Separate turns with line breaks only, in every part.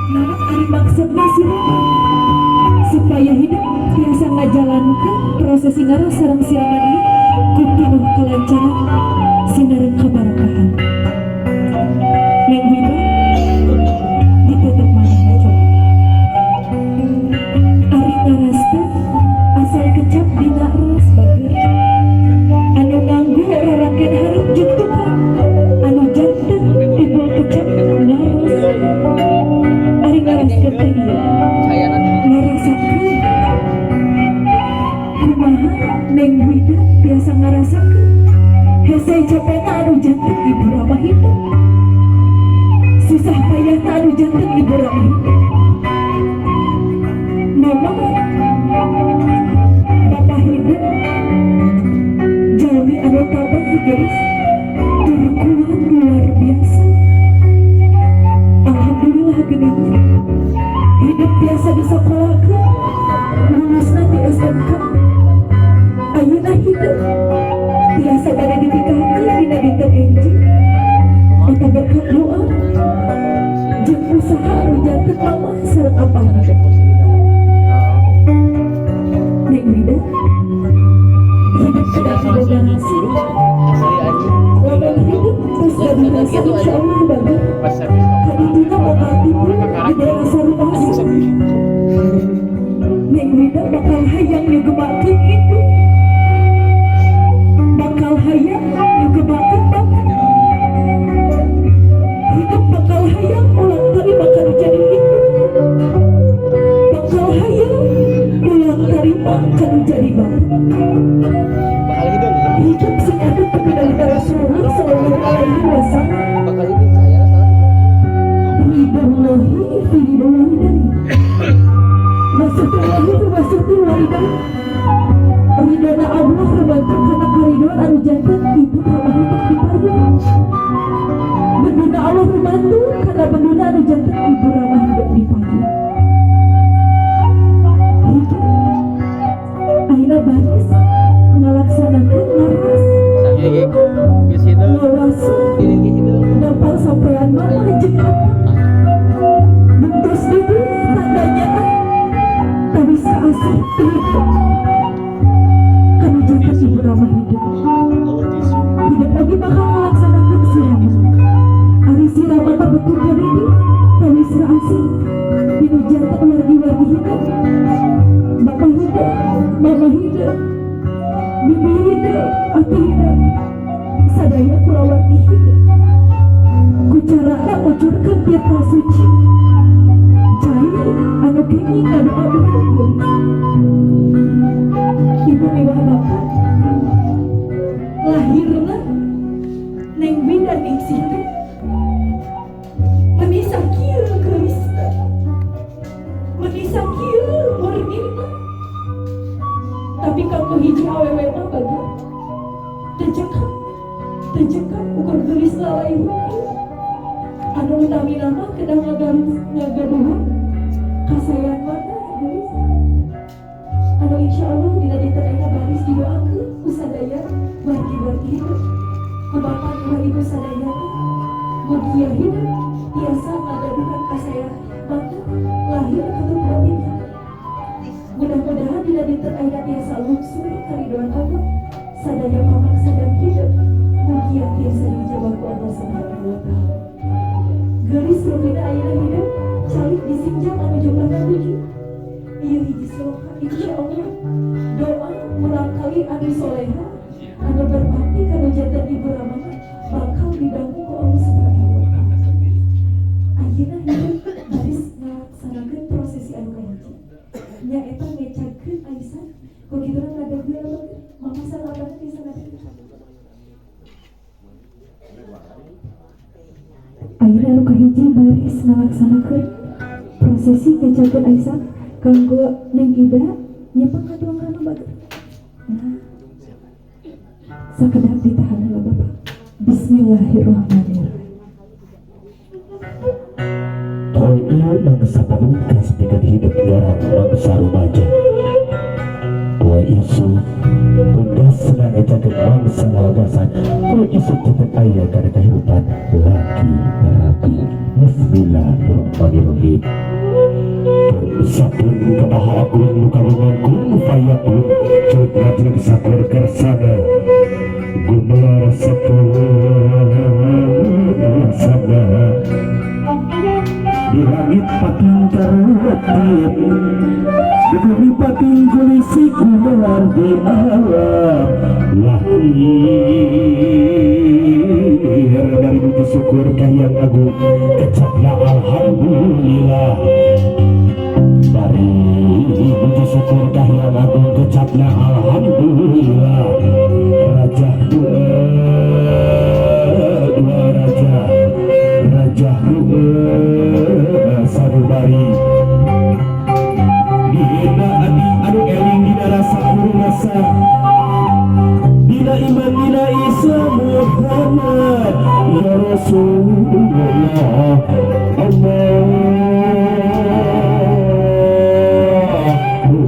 Nah, ari maksudnya sih supaya hidup biasa ngajalankan prosesi ngaras sareng siaman ieu kudu kelancaran sinareng kabarakahan. Yang hidup ditutup mana coba. Ari ngaras teh asal kecap dina ras bager. Anu nganggu rarakeun hareup jutukan. Anu janten tibul kecap ngaras. Ari ngaras teh ieu ngarasakeun kumaha Neng Wida biasa ngarasakeun hese capekna anu janten ibu rama hidup susah payahna anu janten ibu rama hidup memang bapak hidup jalmi anu tabah guys turkuan luar biasa. Alhamdulillah geuning hidup biasa disekolahkeun lulusna di SMK ayeuna hidup biasa bade dipikahkeun dina dinten enjing eta berkat doa jeung usaha anu janten mama sareng apana Neng Wida hidup sedang boga hasil lamun hidup terus jadi rasa insyaallah bagus hadituna boga timbul di daerah Sarubasa Neng Wida bakal hayang nyugebakeun hidup bakal hayang nyugebakeun bakat hidup bakal hayang ulang tari bakal jadi hidup bakal hayang ulang tari bakal jadi bakat hidup sing ada tapi dari Rasulullah sallallahu alaihi wasallam ridallahi fi ridwan maksudnya itu maksudnya walidan ridana Allah rebantu kana karidoan anu janten ibu rama hidup dipayung benduna Allah rebantu kana benduna anu janten ibu rama hidup dipayung hidup ayeuna baris ngalaksanakeun ngaras ngawasu dapal sampean mama jeung bentus itu tandanya tak bisa asih hidup kami jantan ibu rama hidup tidak lagi bakal melaksanakan siraman ari siraman tak betul kali ini tak bisa asih binu jantan wargi-wargi hidup bapak hidup mama hidup bibi hidup ati hidup sadaya kulawargi hidup ku carana ucurkeun tirta suci cai anu kenging adu-adu ibu mewah bapak lahirna Neng Wida ning situ menisah kieu geusna menisah kieu murnina tapi kanggo hiji awewe mah baga tejekap ukur geulis lalai hukum anu utamina mah kedah ngagaduhan kasayan mana geulis anu insyaallah dina dinten eta baris didoakeun ku sadaya wargi-wargi hidup ku bapak ku ibu sadaya mugia hidup tiasa ngagaduhan kasayan maka lahir keturunan mudah-mudahan dina dinten eta tiasa lungsur karidoan Allah sadaya pamaksa dan hidup mugia tiasa dijabah ku Allah subhanahu wa ta'ala geulis rupina ayeuna hidup calik disinjang anu jumlahna 7 ieu hiji sloka insyaallah doa merangkali anu soleha anu berbakti kana janten ibu rama bakal dibantu ku Allah subhanahu wa ta'ala ayeuna hidup baris ngalaksanakeun prosesi anu kahiji nya eta ngecakeun Aisyah ku kitu rada geuleuh mama salabana di sana ayeuna anu kahiji baris ngalaksanakeun prosesi ngecakeun Aisyah kanggo Neng Ida nyepeng ka tuang kana batur nah sakedap ditahan heula Bapak bismillahirrahmanirrahim
Tolong yang sababkan sedikit hidup orang bangsa rumaja bahwa isu pundasna eta ke bangsa wagasan kalau isu kita kaya karena kehidupan laki rapi. Bismillahirrahmanirrahim. Sapun kebahagiaan kagunganku fayakun cudratun sakur kersana gumelar sapun sana di langit pating terletip di bumi pating kulisi gumelar di alam lahir dari puji syukur kayang agung kecapna alhamdulillah dari puji syukur kayang agung kecapna alhamdulillah raja dua raja raja sarubari dina adi anu eling dina rasa anu rasa dina iman dina Islam Muhammad ya Rasulullah Allahu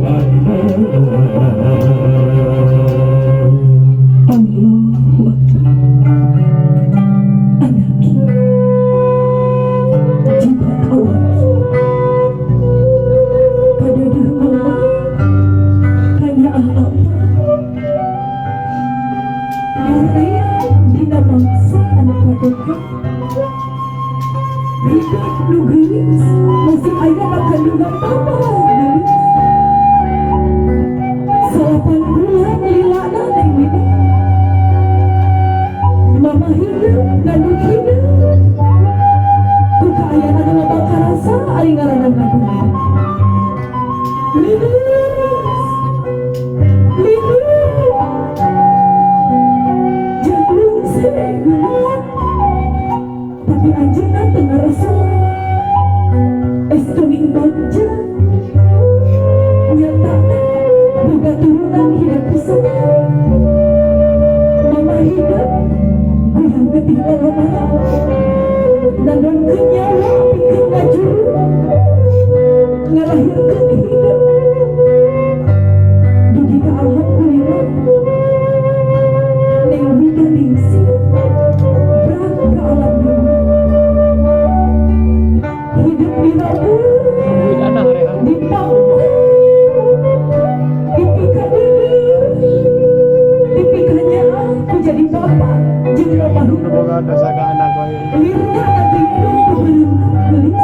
Akbar
Allahu Akbar. Anaki jika awak pada dermawan hanya Allah Muria dina bangsa anak paduka hidup nu geulis masih aya kandungan tambah geulis 8 bulan lilana neng wida mama hidup ngandung hidup ku kaayaan anu loba karasa ari ngaranna ngandung lilus jagung segeus tapi anjeunna teu ngarasa es kuning banja nyatana boga turunan hidup pisan mama hidup goyang ketinggalan lomana nandon kenyawa pikeun ngajuru ngalahirkeun hidup dugi ka alhamdulillah neng wida ningsi brang ka alam dunia hidup di nabur di pangku dipikanya aku jadi bapak jeung almarhum lirna nanti hidup keberenang gelis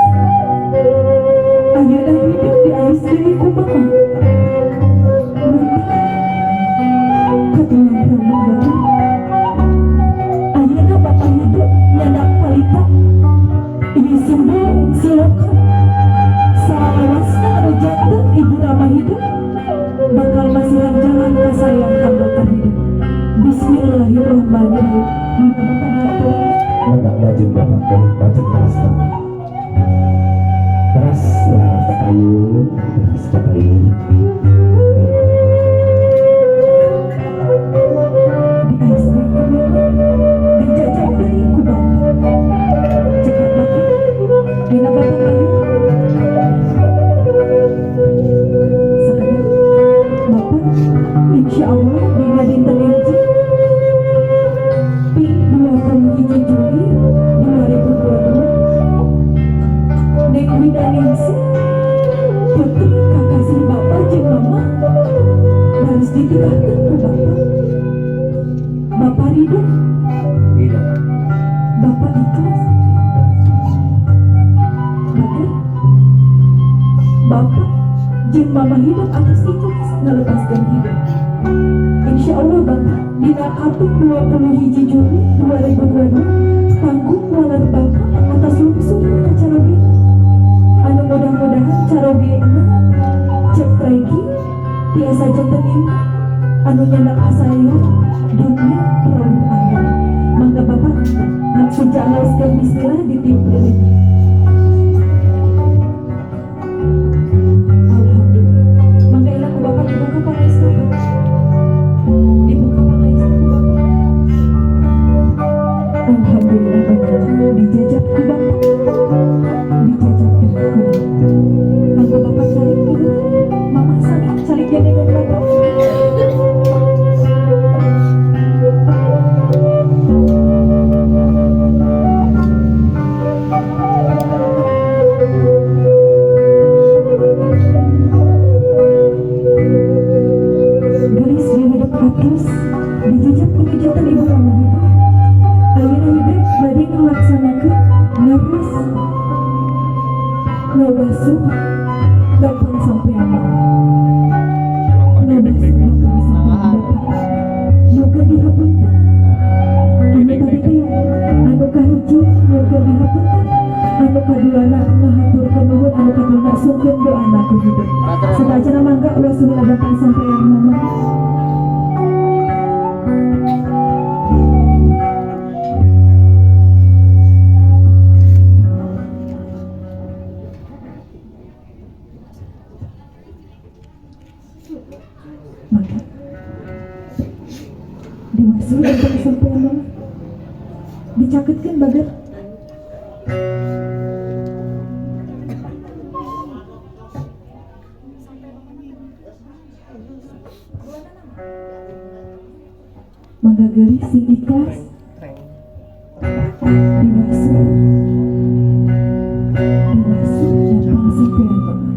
ayeuna hidup di ais deui kumaha katulang rambut ayeuna bapak hidup nyandak palita ieu simbol silokan salawasna anu janten ibu Rama hidup bakal masihan jalan kasayang hambatan hidup. Bismillahirrahmanirrahim.
enggak baju bapak kan baju keras kan keras kayu keras kayu
Di ais dijajak deui ku bapak cepat bapak dina bapak bayu sakadar bapak insyaallah dina dinten hiji pi 21 Juli 2022 neng wida ningsi putri kakasih bapak jeung mama harus dinikahkeun ku bapak bapak ridho
tidak
bapak ikhlas bapak jeung mama hidup atas ikhlas ngalepaskeun hidup insyaallah bapak dina kapuk 21 Juli 2022 panggung walar bapak atas lungsur ka caroge anu mudah-mudahan carogena cek regi tiasa janten indah anu nyandak kasayang dunia perlu akhirat mangga bapak langsung jangauskeun bismillah ditiupkeun alhamdulillah mangga ila ku bapak dibuka pangaista dibuka pangaista alhamdulillah bapak dijajak ku bapak dijajak ku bapak mangga bapak calik dulu mama saling calik jadi bapak ngabasuh datang sampean mama, ngabasuh datang sampean bapak, yoga dihapunten. Anu tadi teh anu kahiji yoga dihapunten, anu kaduana ngahaturkeun nuhun, anu katiga sungkeun doana ku hidup. Sadayana mangga wasuhna datang sampean mama. Maka dimaksud datang sampean mama, dicaketkeun bager. Mangga geulis sing ikhlas dimaksud datang sampean mama,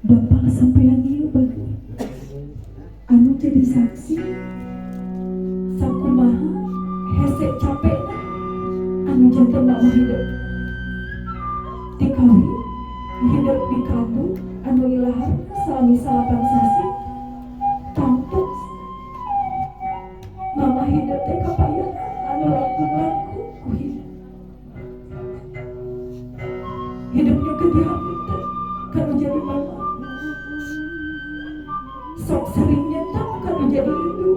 datang sampean ieu bager anu jadi saksi sakumaha hese capekna anu janten mama hidup dikawi hidup di kampung anu ilahar salami salapan sasi tampuk mama hidup teh kapayang anu langkung-langkung ku hidup juga dihapunten kanu jadi mama sok sering nyetak kanu jadi ibu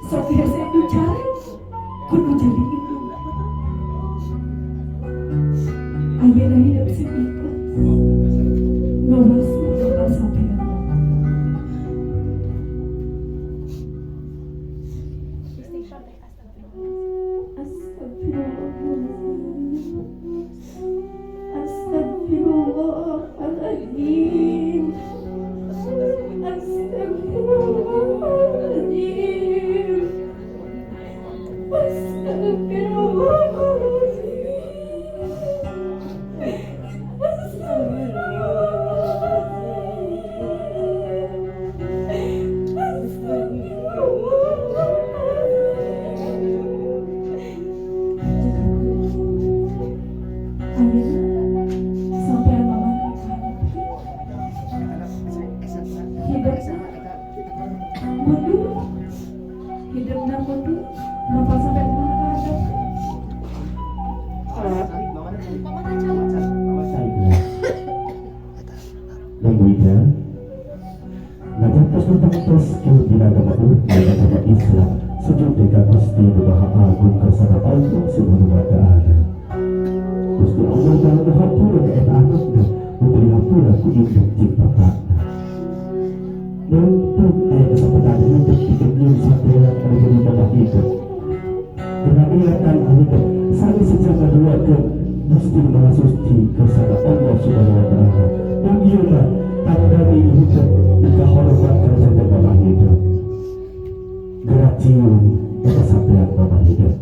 sok hese dicari kudu jadi ibu ayeuna hidup sing ikhlas ngabasuh datang sampean mama. Astagfirullahaladzim. Astagfirullahaladzim. Sampean mama hidup mundur, hidupna mundur, napa sampai mana
Lagunya Najatos tentang skill binagama agama Islam sujud dekat Gusti Maha Agung kersana Allah Subhanahu wa Ta'ala. Gusti Allah Ta'ala hapura ke eta anakna memberi hapura ku induk ciptakanna. Untuk kesempatan untuk dikenal sampeyan anu jadi bapa hidup. Dengan ingatan anu saling sejaga dua ke Gusti Maha Suci kersana Allah Subhanahu wa Ta'ala. Dan ieu tanda hidup dikahormat kerjaan bapa hidup. Gerak cium eta sampeyan bapa hidup.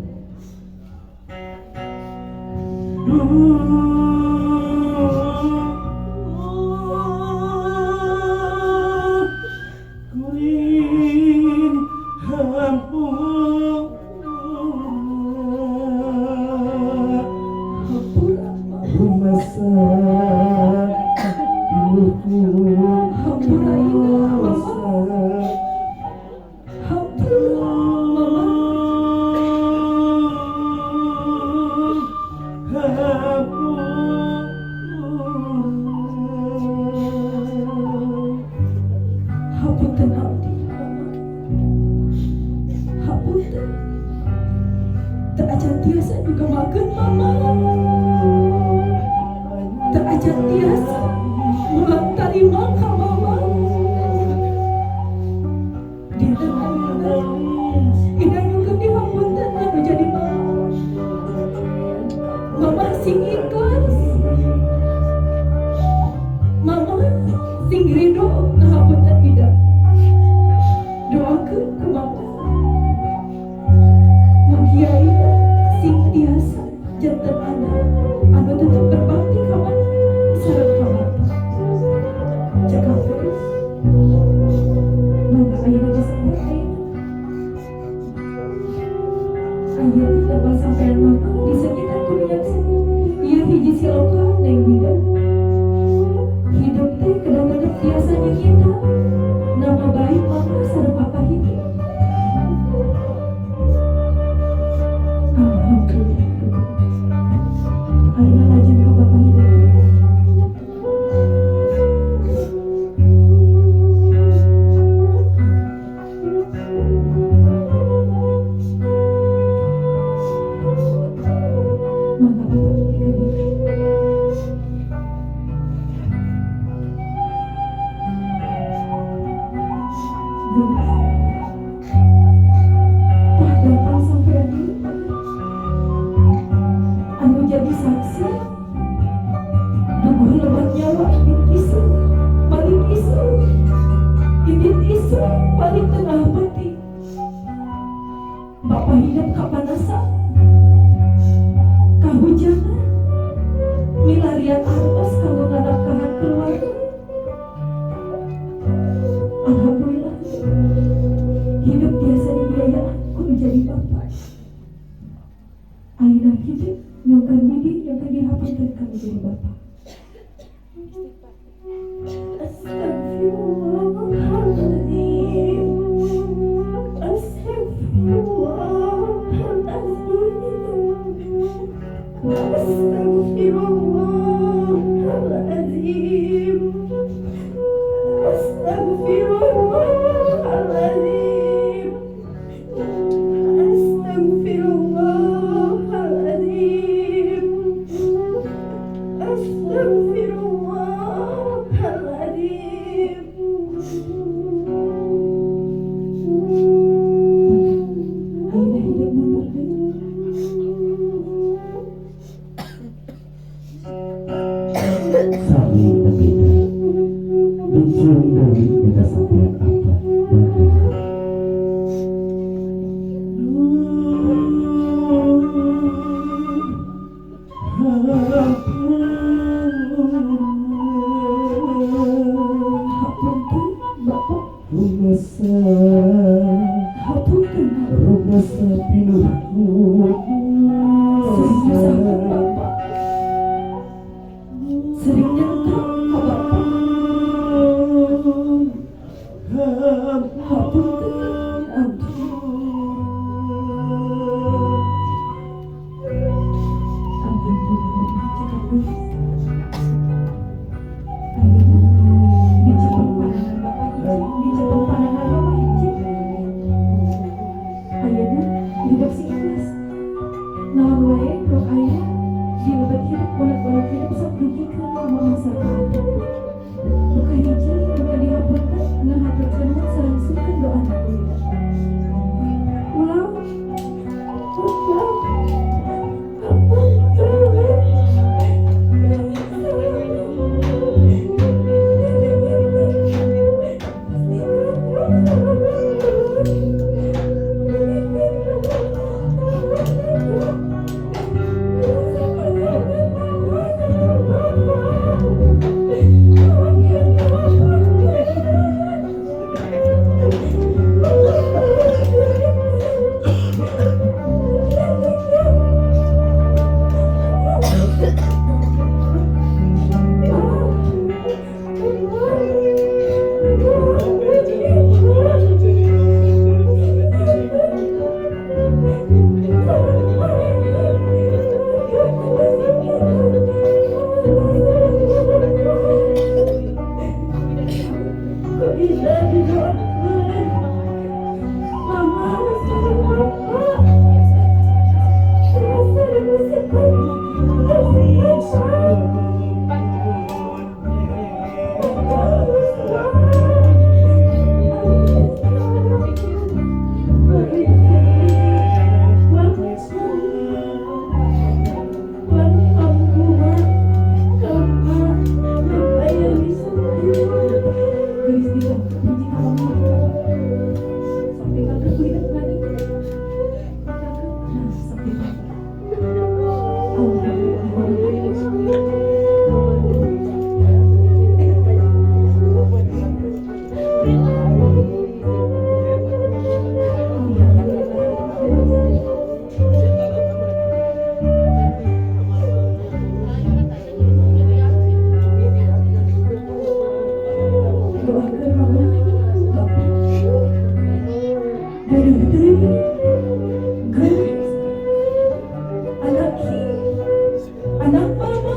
Kuring hampura rumasa ibuku
hampura ieu mama, hampura mama. Hapunten abdi mama, hapunten teu acan tiasa juga mageun mama, teu acan tiasa mulang tarima ka mama. Dinten ayeuna indah juga dihapunten anu jadi mama, mama sing ikhlas, mama sing ridho ngahapunten ida. Doakeun ku mama manggiai sing tiasa janten anak anu tetep berbakti ka mama sareng ka bapa. Jaga terus mangga ayeuna disebut ayeuna dapat sampean mama di sekitar ku minyak Mangga Bapak dikabulkan. Tah datang sampai di anu jadi saksi duguh lebat nyawa itit isu paling isu itit isu paling tengah peti Bapak hidup kapanasan kahujanan milarian artos kalau ngadapkahan keluarga. Alhamdulillah hidup biasa dibiayaan kudu jadi bapak. Aina hidup nyongkan bidik nyongkan dihapuskan kami jadi bapak. Astagfirullahaladzim. Astagfirullahaladzim. Astagfirullahaladzim. Astagfirullahaladzim. Astagfirullahaladzim. Astagfirullahaladzim. Aina hidup mundur dulu.
Sami berbeda dicium dari beda sampean apa
Hapunten Bapak,
rumasa
hapunten Bapak.
rumasa pinuhku
Sering disambut Bapak, sering nyentak ke Bapak. Hapunten, ampun. Alhamdulillah, cekap geus. Ayeuna dicepeng pandangan Bapak hiji, dicepeng pandangan Bapak hiji. Ayeuna hidup sing ikhlas. Naon wae rok aya di lebat hidup ulet-ulet hidup sok dugikeun mama masyarakat. Muka hiji, muka dihapunten, ngahaturkeun sareng sungkeun doana kuliah. Ulang, anak mama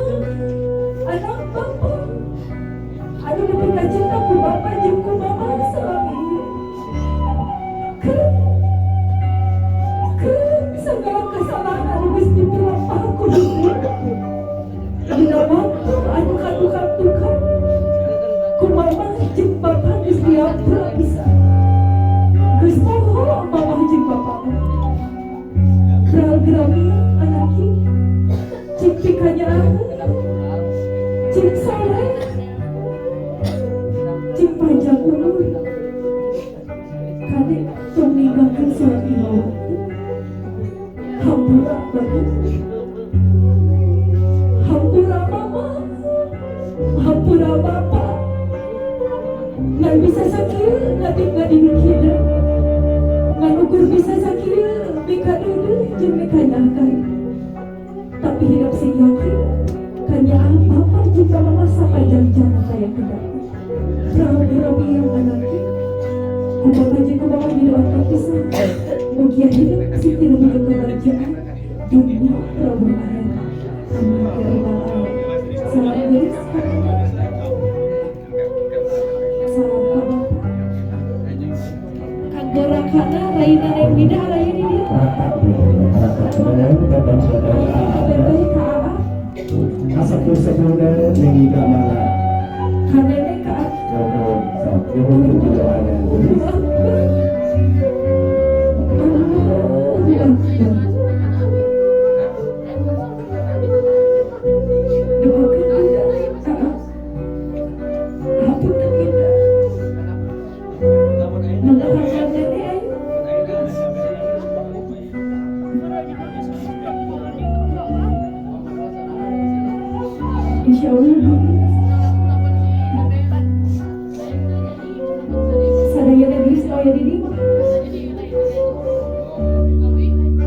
pikanya cing soleh, cing panjang umur, kadek yang meninggalkan sholat lima waktu, hampura banget, hampura mama, hampura bapak, nggak bisa sakit, nggak dikira, nggak ukur bisa sakit, mika dulu, jeung mika nyakai. Tapi hidup si yakin, kanya apa jika mama sepanjang jalan saya kedap. Rabi yang anaknya, kubawa aja kubawa didoakan pisah. Mugia hidup si tidak punya kebahagiaan, dunia Prabu Ahad. Amin ya rabbal alamin. Salam gelis, salam kabar. Kanggorakana Raina yang bida raya di dia. Baik ka
Asa po sa muna ng ikamala.
kanene ka.
Yung pinagawanan.
Insya Allah sadaya negeri saya di diwa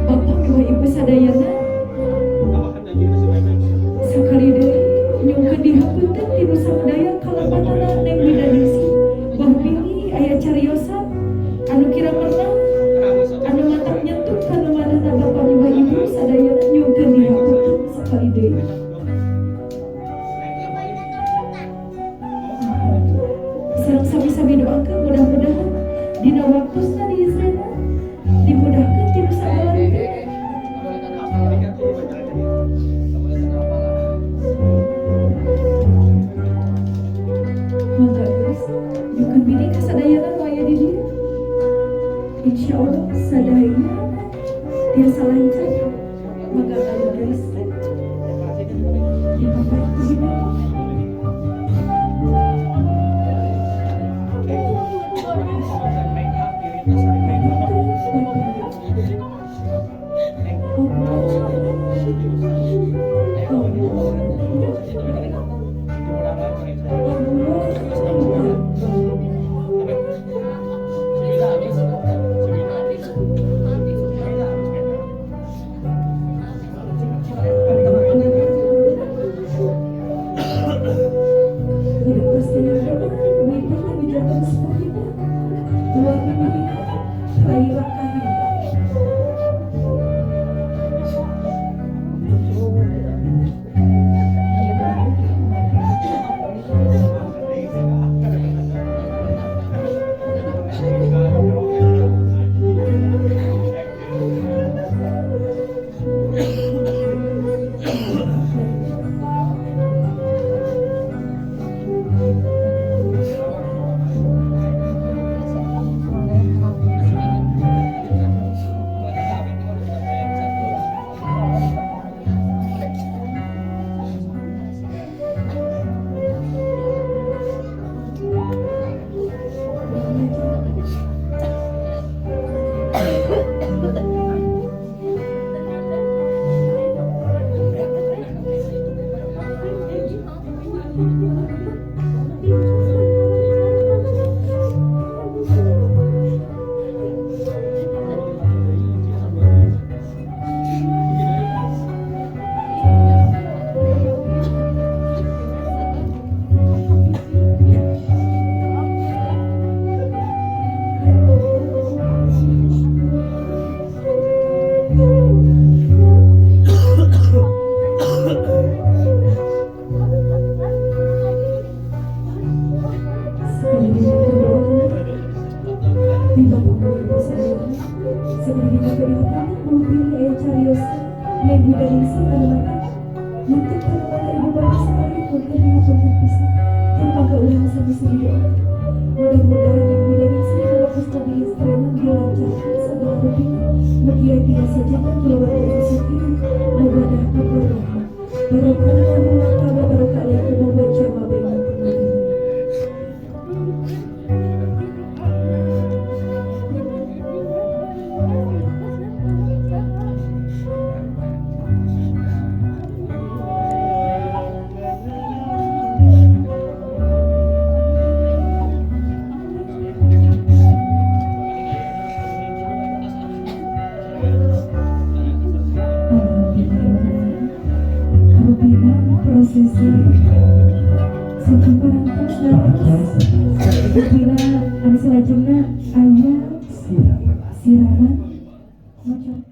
bapak dua ibu sadayana sakali deui nyungkeun dihapunten ti nusa budaya kalabatana neng bidadesi bah pilih aya cariosan anu kira pernah anu matak nyentuh kana manehna bapak dua ibu sadayana nyungkeun dihapunten sakali deui. Sareng sami-sami doakeun mudah-mudahan dina waktuna di sana dimudahkeun ti nusa balante. Mangga geus nyukeun bini ka sadayana nu aya di dieu. Insyaallah sadaya tiasa lancar. Mangga geus. Dipakai ku bini. Barokah wabarakatuh membaca mabena. Rubina prosesi sekumpulan Rubina anu salajengna aya
Siapa?
siraran macam